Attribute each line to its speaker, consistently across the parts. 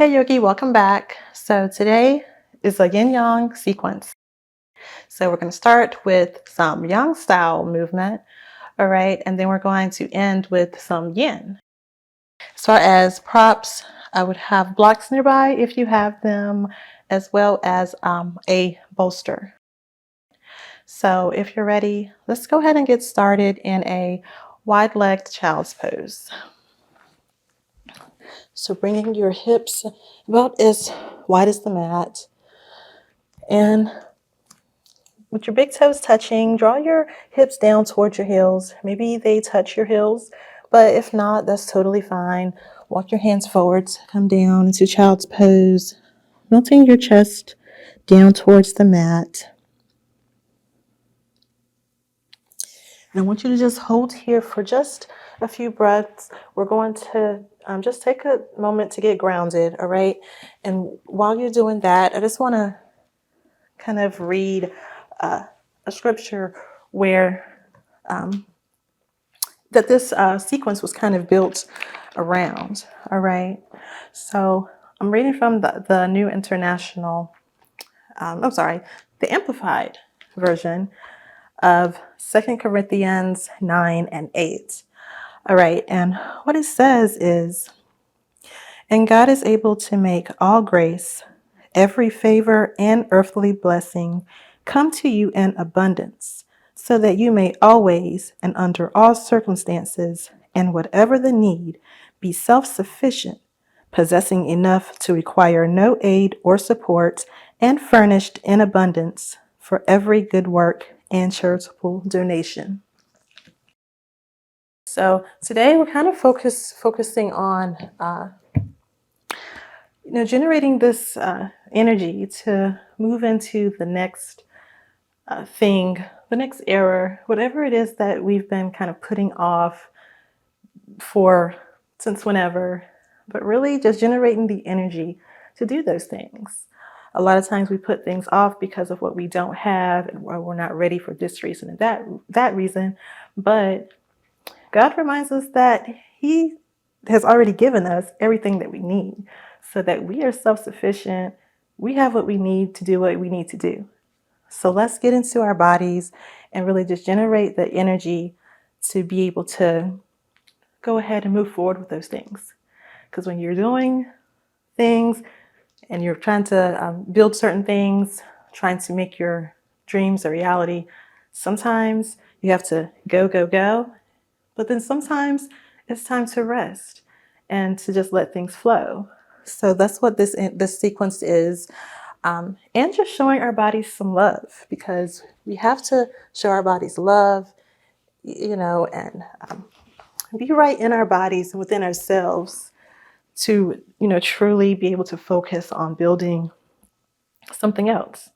Speaker 1: Hey Yogi, welcome back. So today is a Yin-Yang sequence. So we're going to start with some Yang style movement, all right, and then we're going to end with some Yin. As far as props, I would have blocks nearby if you have them, as well as a bolster. So if you're ready, let's go ahead and get started in a wide-legged child's pose. So bringing your hips about as wide as the mat, and with your big toes touching, draw your hips down towards your heels. Maybe they touch your heels, but if not, that's totally fine. Walk your hands forwards, come down into child's pose, melting your chest down towards the mat. And I want you to just hold here for just a few breaths. We're going to just take a moment to get grounded, all right? And while you're doing that, I just want to kind of read a scripture where that this sequence was kind of built around. All right. So I'm reading from the New International, the Amplified version of 2 Corinthians 9 and 8. All right. And what it says is, and God is able to make all grace, every favor and earthly blessing come to you in abundance, so that you may always and under all circumstances and whatever the need be self-sufficient, possessing enough to require no aid or support, and furnished in abundance for every good work and charitable donation. So today we're kind of focusing on generating this energy to move into the next thing, the next era, whatever it is that we've been kind of putting off for since whenever, but really just generating the energy to do those things. A lot of times we put things off because of what we don't have, and we're not ready for this reason and that reason. But God reminds us that He has already given us everything that we need, so that we are self-sufficient. We have what we need to do what we need to do. So let's get into our bodies and really just generate the energy to be able to go ahead and move forward with those things. Because when you're doing things and you're trying to build certain things, trying to make your dreams a reality, sometimes you have to go, go, go. But then sometimes it's time to rest and to just let things flow. So that's what this sequence is. And just showing our bodies some love, because we have to show our bodies love, and be right in our bodies and within ourselves to, truly be able to focus on building something else.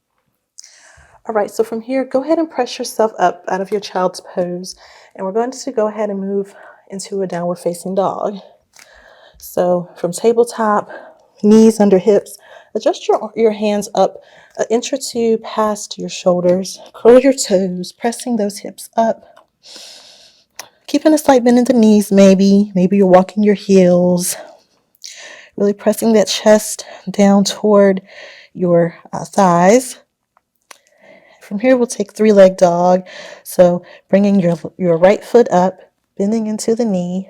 Speaker 1: All right, so from here, go ahead and press yourself up out of your child's pose, and we're going to go ahead and move into a downward facing dog. So from tabletop, knees under hips, adjust your hands up an inch or two past your shoulders. Curl your toes, pressing those hips up. Keeping a slight bend in the knees, maybe. Maybe you're walking your heels. Really pressing that chest down toward your thighs. From here, we'll take three-leg dog. So bringing your right foot up, bending into the knee.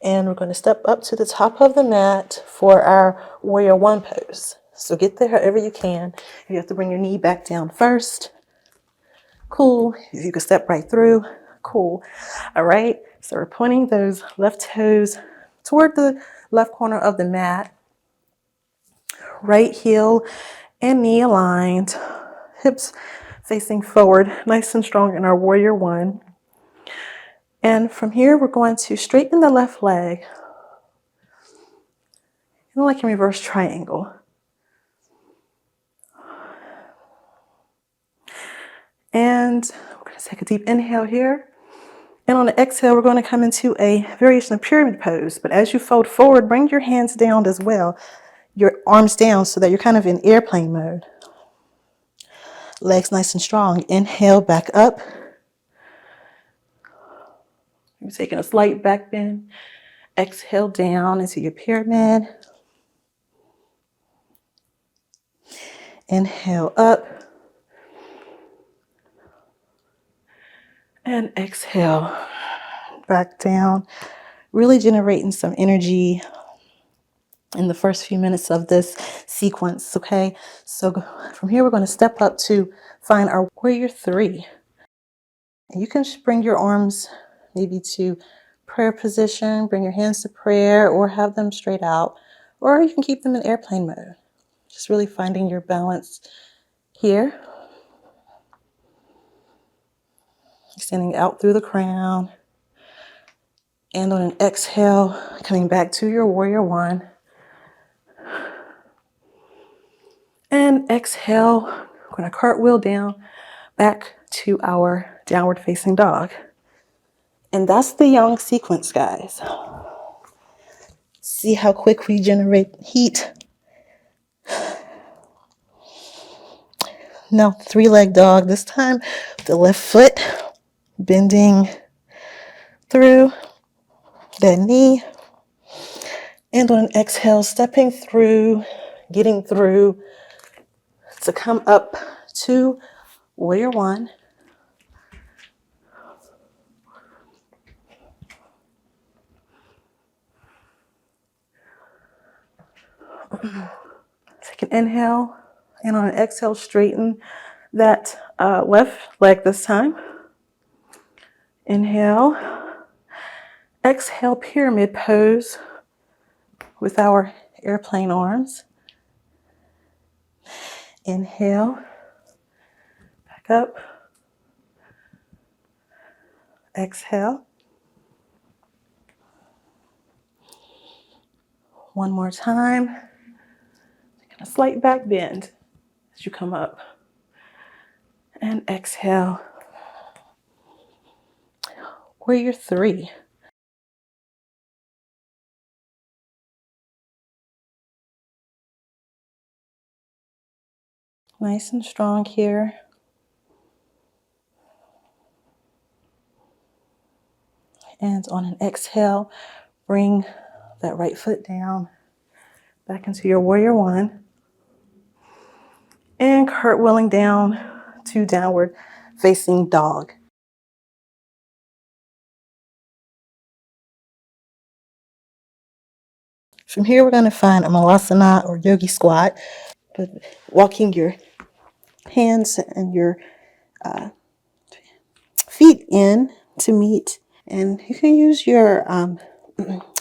Speaker 1: And we're going to step up to the top of the mat for our warrior one pose. So get there however you can. You have to bring your knee back down first. Cool. If you can step right through, cool. All right. So we're pointing those left toes toward the left corner of the mat. Right heel and knee aligned. Hips facing forward, nice and strong in our warrior one. And from here, we're going to straighten the left leg, like a reverse triangle. And we're going to take a deep inhale here. And on the exhale, we're going to come into a variation of pyramid pose. But as you fold forward, bring your hands down as well. Your arms down so that you're kind of in airplane mode. Legs nice and strong. Inhale, back up. You're taking a slight back bend. Exhale down into your pyramid. Inhale up. And exhale back down. Really generating some energy in the first few minutes of this sequence, okay? So from here, we're going to step up to find our warrior three. And you can bring your arms maybe to prayer position, bring your hands to prayer, or have them straight out, or you can keep them in airplane mode. Just really finding your balance here. Extending out through the crown. And on an exhale, coming back to your warrior one. And exhale, we're going to cartwheel down back to our downward facing dog. And that's the yang sequence, guys. See how quick we generate heat. Now, three-leg dog. This time, the left foot bending through that knee. And on an exhale, stepping through, getting through to come up to warrior one. Take an inhale, and on an exhale, straighten that left leg this time. Inhale. Exhale, pyramid pose with our airplane arms. Inhale. Back up. Exhale. One more time. Taking a slight back bend as you come up. And exhale. Warrior three. Nice and strong here. And on an exhale, bring that right foot down back into your warrior one. And cartwheeling down to downward facing dog. From here, we're going to find a malasana or yogi squat, but walking your hands and your feet in to meet. And you can use your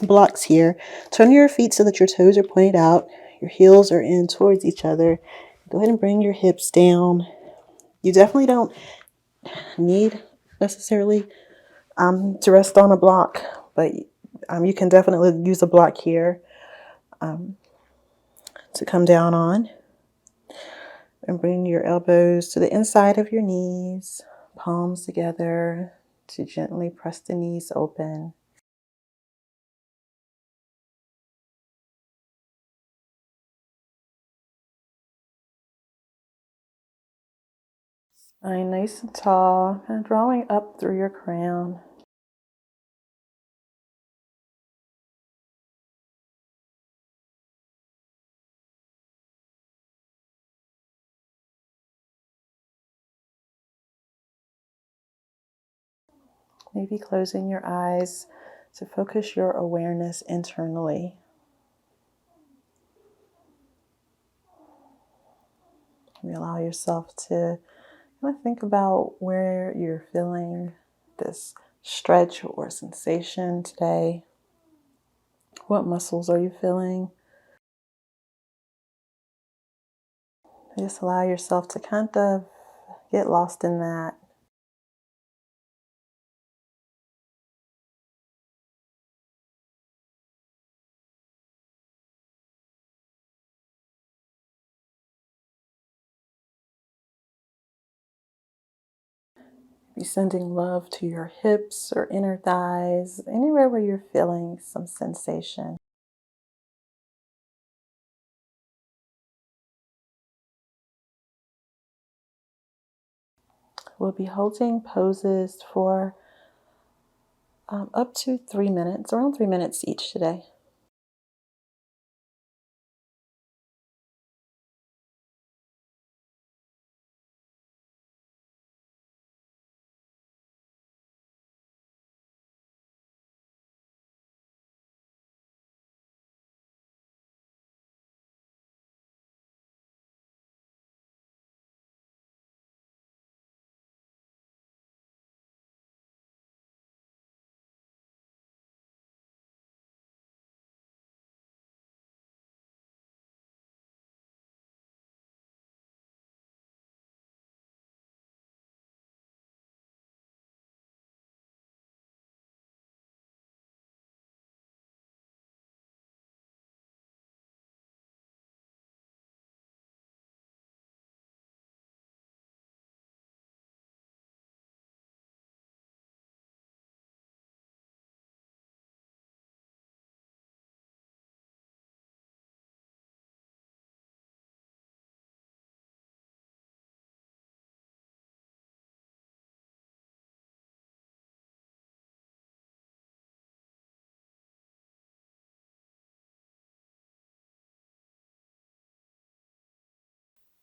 Speaker 1: blocks here. Turn your feet so that your toes are pointed out. Your heels are in towards each other. Go ahead and bring your hips down. You definitely don't need necessarily to rest on a block, but you can definitely use a block here to come down on. And bring your elbows to the inside of your knees, palms together to gently press the knees open. Spine nice and tall, and drawing up through your crown. Maybe closing your eyes to focus your awareness internally. You allow yourself to kind of think about where you're feeling this stretch or sensation today. What muscles are you feeling? Just allow yourself to kind of get lost in that. Be sending love to your hips or inner thighs, anywhere where you're feeling some sensation. We'll be holding poses for
Speaker 2: Up to 3 minutes, around 3 minutes each today.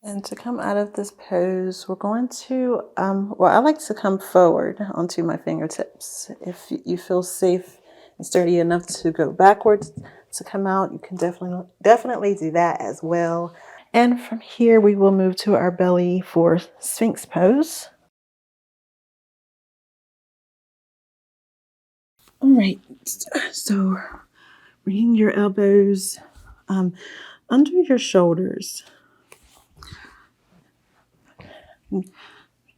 Speaker 2: And to come out of this pose, we're going to, I like to come forward onto my fingertips. If you feel safe and sturdy enough to go backwards to come out, you can definitely do that as well. And from here, we will move to our belly for Sphinx pose. All right, so bringing your elbows under your shoulders,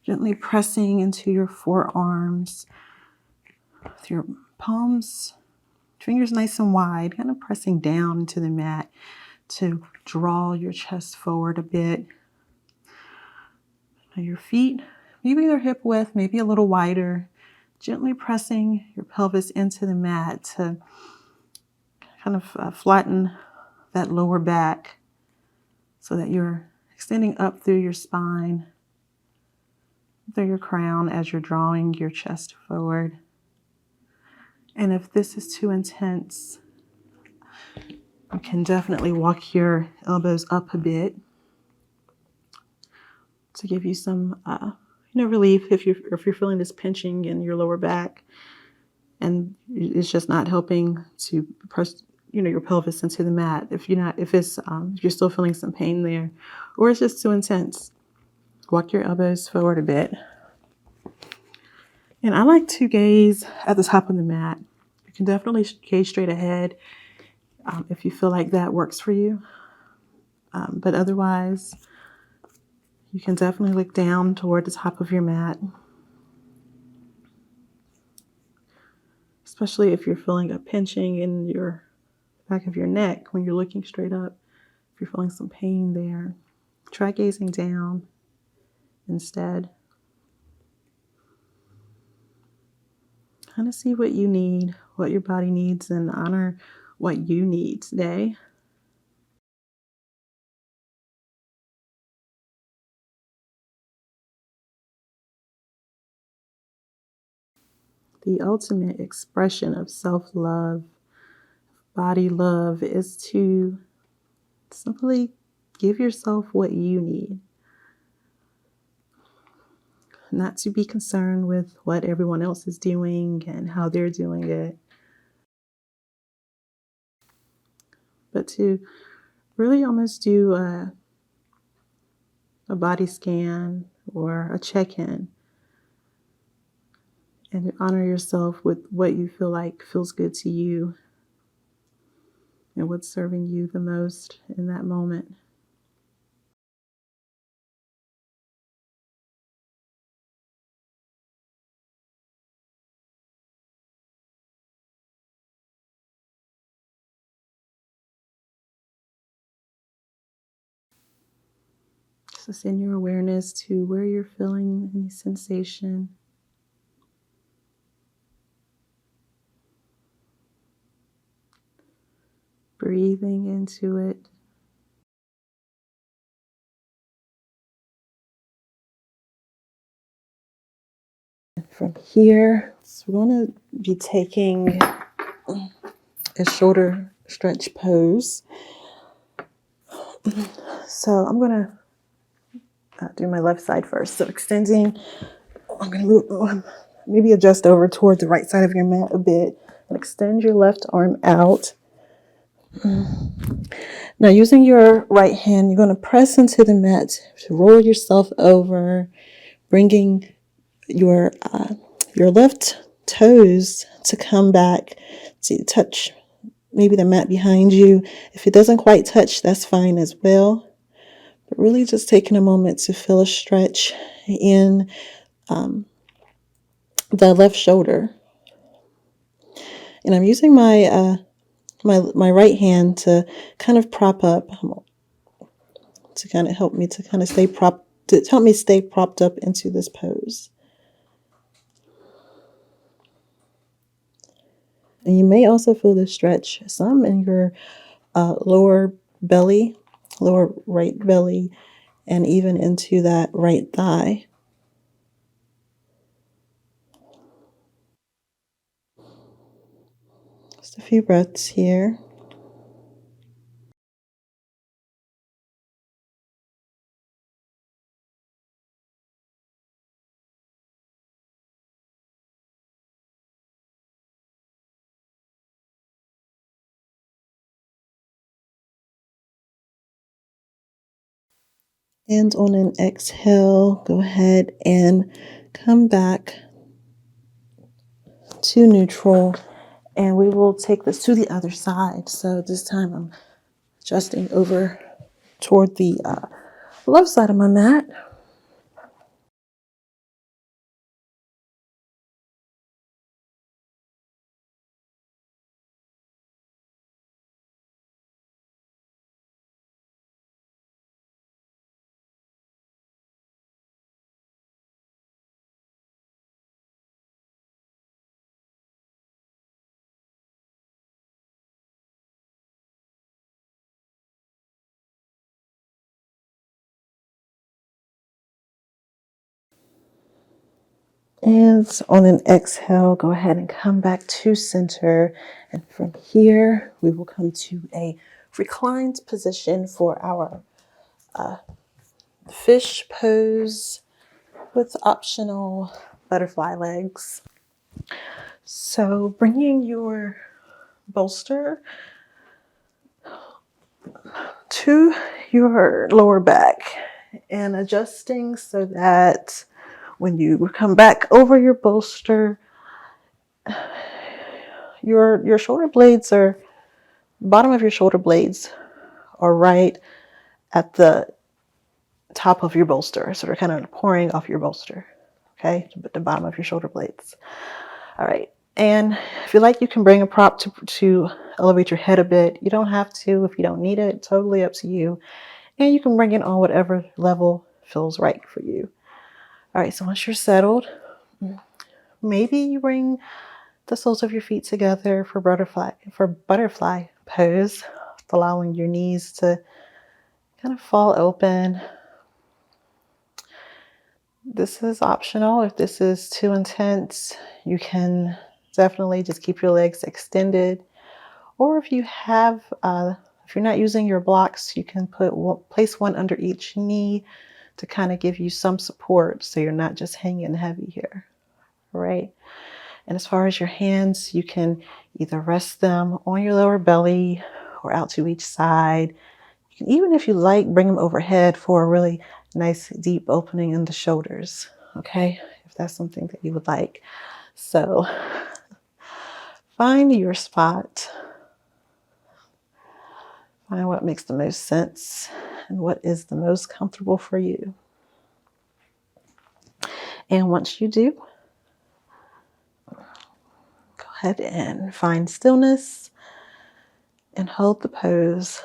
Speaker 2: gently pressing into your forearms with your palms, fingers nice and wide, kind of pressing down into the mat to draw your chest forward a bit. Now your feet, maybe they're hip width, maybe a little wider, gently pressing your pelvis into the mat to kind of flatten that lower back so that you're extending up through your spine, through your crown as you're drawing your chest forward. And if this is too intense, you can definitely walk your elbows up a bit to give you some, relief if you're feeling this pinching in your lower back, and it's just not helping to press, your pelvis into the mat. If you're still feeling some pain there, or it's just too intense, walk your elbows forward a bit. And I like to gaze at the top of the mat. You can definitely gaze straight ahead if you feel like that works for you. But otherwise, you can definitely look down toward the top of your mat, especially if you're feeling a pinching in your back of your neck when you're looking straight up. If you're feeling some pain there, try gazing down instead. Kind of see what you need, what your body needs, and honor what you need today. The ultimate expression of self-love, body love, is to simply give yourself what you need. Not to be concerned with what everyone else is doing and how they're doing it, but to really almost do a body scan or a check-in and honor yourself with what you feel like feels good to you and what's serving you the most in that moment. So send your awareness to where you're feeling any sensation. Breathing into it. From here, So we're going to be taking a shoulder stretch pose. So I'm going to do my left side first. So extending, I'm going to move, maybe adjust over toward the right side of your mat a bit and extend your left arm out. Now using your right hand, you're going to press into the mat to roll yourself over, bringing your left toes to come back to touch maybe the mat behind you. If it doesn't quite touch, that's fine as well. But really just taking a moment to feel a stretch in the left shoulder. And I'm using my my right hand to kind of prop up, to kind of help me to kind of help me stay propped up into this pose. And you may also feel this stretch some in your lower belly, lower right belly, and even into that right thigh. Just a few breaths here. And on an exhale, go ahead and come back to neutral. And we will take this to the other side. So this time I'm adjusting over toward the left side of my mat. And on an exhale, go ahead and come back to center. And from here, we will come to a reclined position for our fish pose with optional butterfly legs. So bringing your bolster to your lower back and adjusting so that when you come back over your bolster, your shoulder blades are, bottom of your shoulder blades are right at the top of your bolster. So they're kind of pouring off your bolster, okay? The bottom of your shoulder blades. All right. And if you like, you can bring a prop to elevate your head a bit. You don't have to if you don't need it. Totally up to you. And you can bring it on whatever level feels right for you. All right. So once you're settled, maybe you bring the soles of your feet together for butterfly pose, allowing your knees to kind of fall open. This is optional. If this is too intense, you can definitely just keep your legs extended. Or if you have, if you're not using your blocks, you can place one under each knee to kind of give you some support so you're not just hanging heavy here, right? And as far as your hands, you can either rest them on your lower belly or out to each side. You can, even if you like, bring them overhead for a really nice deep opening in the shoulders, okay? If that's something that you would like. So find your spot. Find what makes the most sense and what is the most comfortable for you. And once you do, go ahead and find stillness and hold the pose.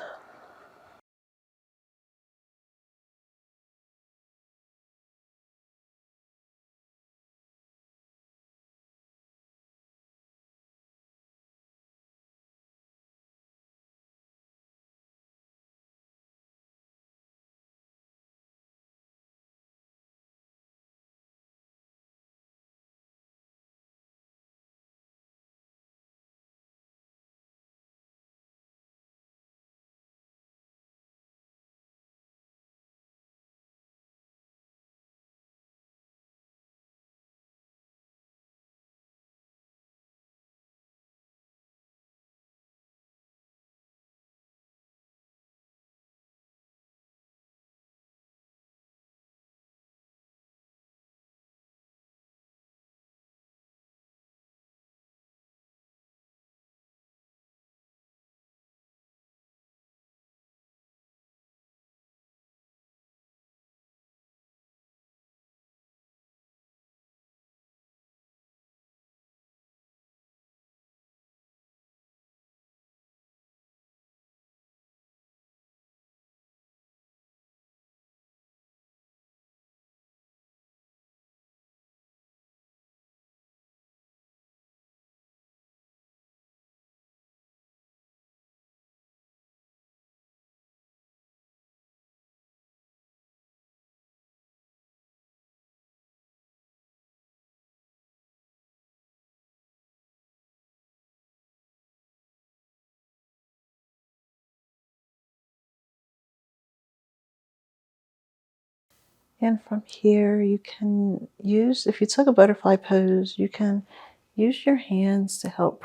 Speaker 2: And from here, you can use, if you took a butterfly pose, you can use your hands to help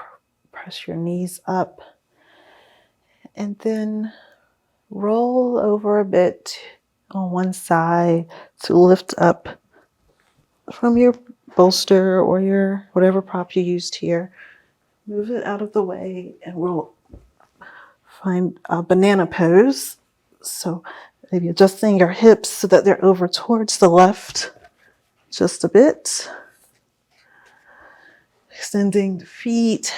Speaker 2: press your knees up. And then roll over a bit on one side to lift up from your bolster or your whatever prop you used here. Move it out of the way and we'll find a banana pose. So maybe adjusting your hips so that they're over towards the left just a bit. Extending the feet,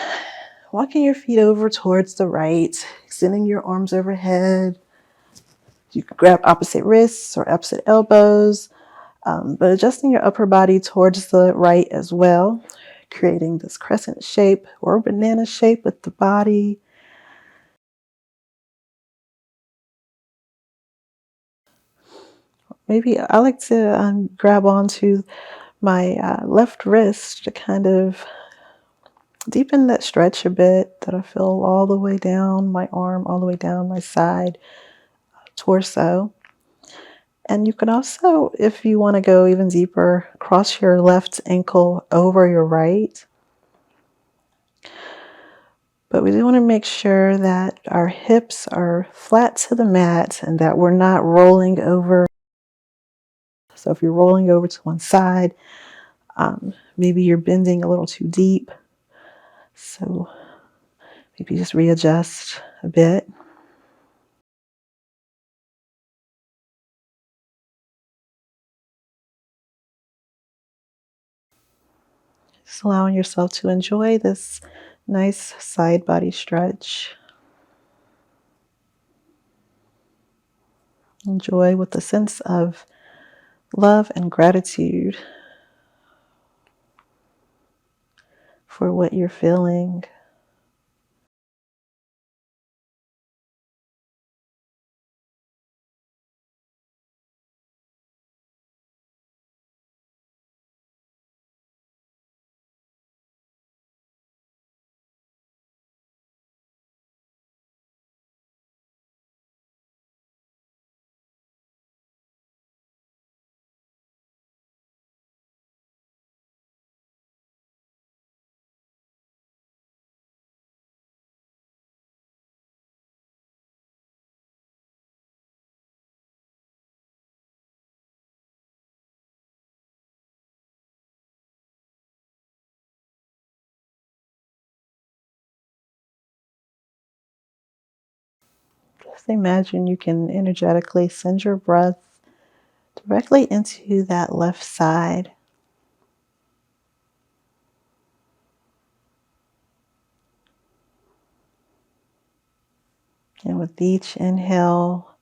Speaker 2: walking your feet over towards the right, extending your arms overhead. You can grab opposite wrists or opposite elbows, but adjusting your upper body towards the right as well, creating this crescent shape or banana shape with the body. Maybe I like to grab onto my left wrist to kind of deepen that stretch a bit that I feel all the way down my arm, all the way down my side, torso. And you can also, if you want to go even deeper, cross your left ankle over your right. But we do want to make sure that our hips are flat to the mat and that we're not rolling over. So if you're rolling over to one side, maybe you're bending a little too deep. So maybe just readjust a bit. Just allowing yourself to enjoy this nice side body stretch. Enjoy with a sense of love and gratitude for what you're feeling. Just imagine you can energetically send your breath directly into that left side. And with each inhale,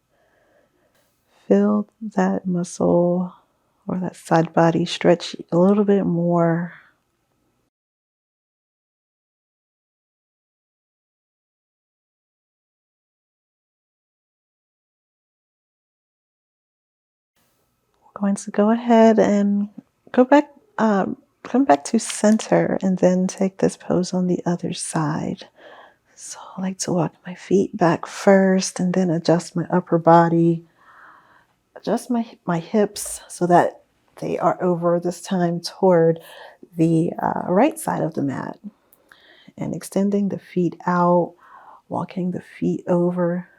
Speaker 2: feel that muscle or that side body stretch a little bit more. We're going to go ahead and go back, come back to center and then take this pose on the other side. So I like to walk my feet back first and then adjust my upper body, adjust my hips so that they are over this time toward the right side of the mat, and extending the feet out, walking the feet over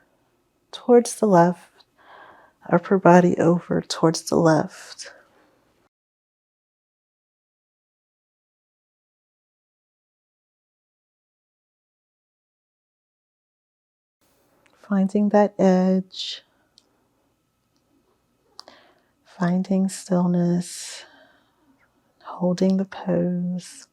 Speaker 2: towards the left, upper body over towards the left. Finding that edge, finding stillness, holding the pose.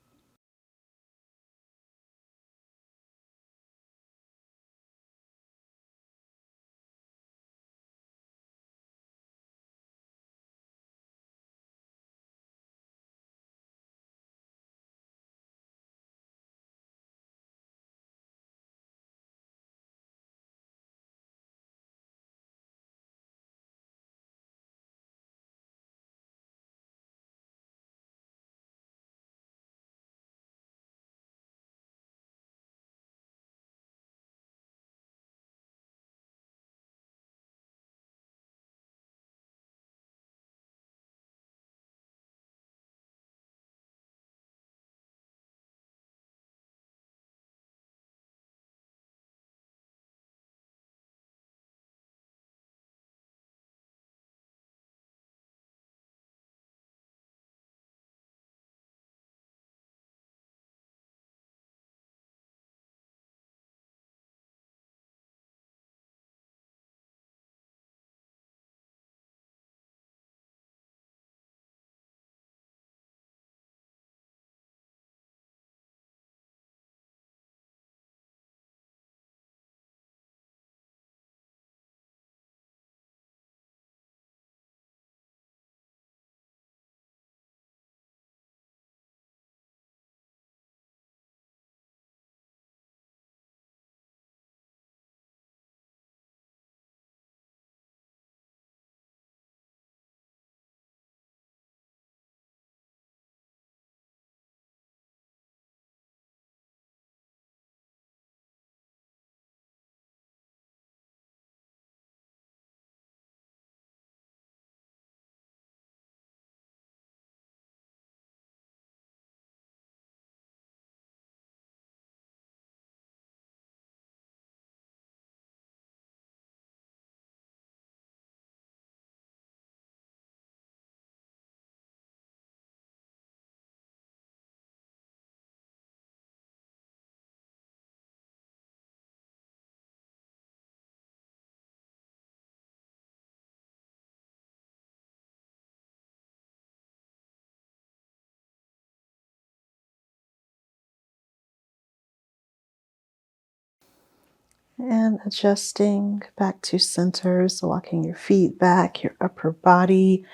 Speaker 2: And adjusting back to center. So walking your feet back, your upper body,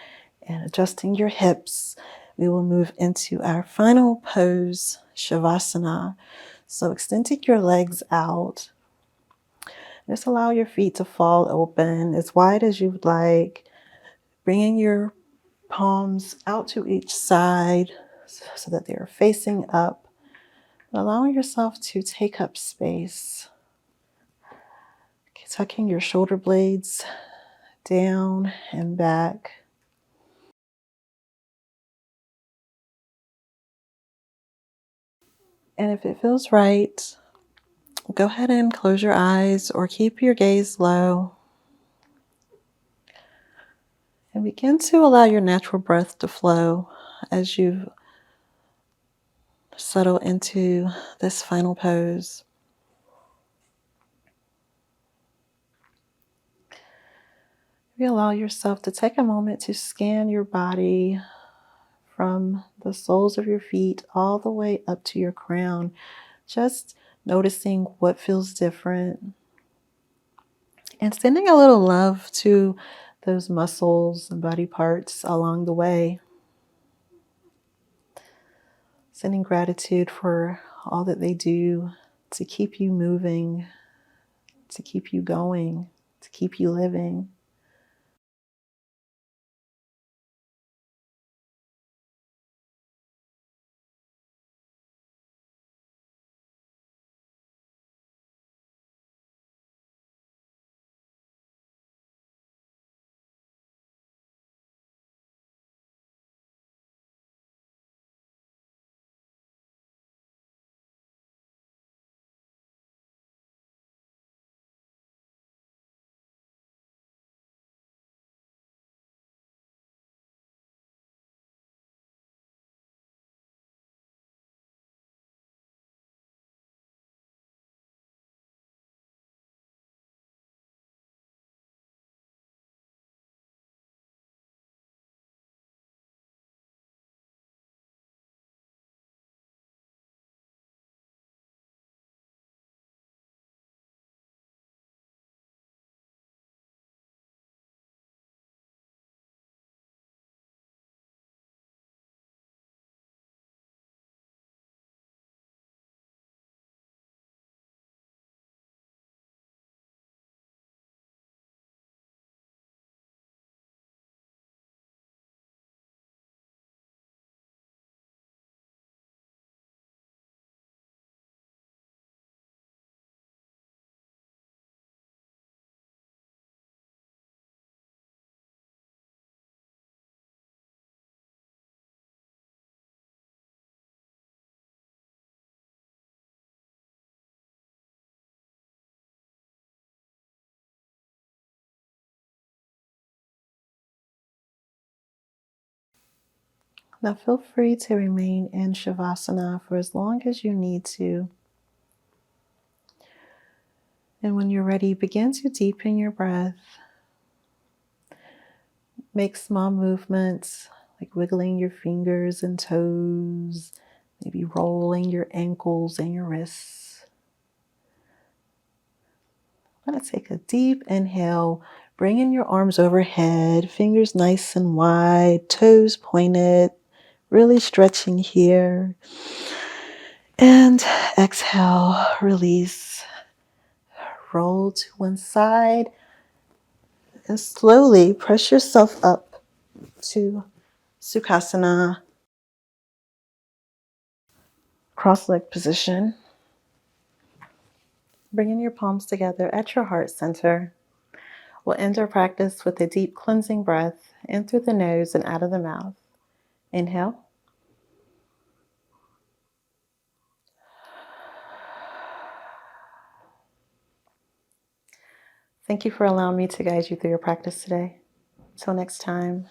Speaker 2: and adjusting your hips. We will move into our final pose, Shavasana. So extending your legs out. Just allow your feet to fall open as wide as you would like. Bringing your palms out to each side so that they are facing up. Allowing yourself to take up space. Tucking your shoulder blades down and back. And if it feels right, go ahead and close your eyes or keep your gaze low. And begin to allow your natural breath to flow as you settle into this final pose. You allow yourself to take a moment to scan your body from the soles of your feet all the way up to your crown, just noticing what feels different and sending a little love to those muscles and body parts along the way. Sending gratitude for all that they do to keep you moving, to keep you going, to keep you living. Now feel free to remain in Shavasana for as long as you need to. And when you're ready, begin to deepen your breath. Make small movements like wiggling your fingers and toes, maybe rolling your ankles and your wrists. I'm going to take a deep inhale, bringing your arms overhead, fingers nice and wide, toes pointed, really stretching here. And exhale, release. Roll to one side and slowly press yourself up to Sukhasana, cross-leg position. Bringing your palms together at your heart center. We'll end our practice with a deep cleansing breath in through the nose and out of the mouth. Inhale. Thank you for allowing me to guide you through your practice today. Until next time.